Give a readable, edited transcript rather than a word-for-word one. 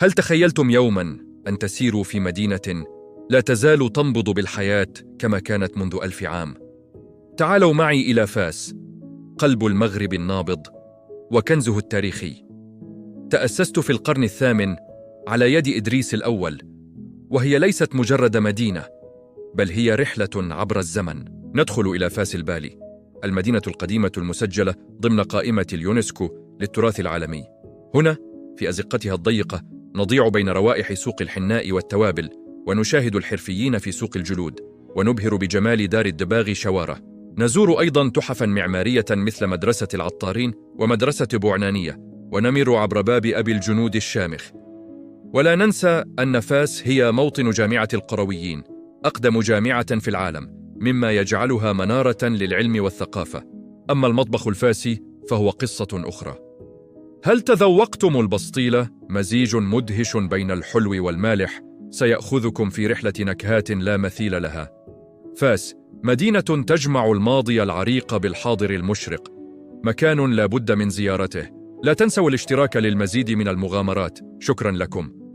هل تخيلتم يوماً أن تسيروا في مدينة لا تزال تنبض بالحياة كما كانت منذ 1000 عام؟ تعالوا معي إلى فاس، قلب المغرب النابض وكنزه التاريخي. تأسست في القرن الثامن على يد إدريس الأول، وهي ليست مجرد مدينة، بل هي رحلة عبر الزمن. ندخل إلى فاس البالي، المدينة القديمة المسجلة ضمن قائمة اليونسكو للتراث العالمي. هنا في أزقتها الضيقة نضيع بين روائح سوق الحناء والتوابل، ونشاهد الحرفيين في سوق الجلود، ونبهر بجمال دار الدباغ شوارة. نزور أيضاً تحفاً معمارية مثل مدرسة العطارين ومدرسة بوعنانية، ونمر عبر باب أبي الجنود الشامخ. ولا ننسى أن فاس هي موطن جامعة القرويين، أقدم جامعة في العالم، مما يجعلها منارة للعلم والثقافة. أما المطبخ الفاسي فهو قصة أخرى. هل تذوقتم البسطيلة؟ مزيج مدهش بين الحلو والمالح، سيأخذكم في رحلة نكهات لا مثيل لها. فاس مدينة تجمع الماضي العريق بالحاضر المشرق، مكان لا بد من زيارته. لا تنسوا الاشتراك للمزيد من المغامرات. شكراً لكم.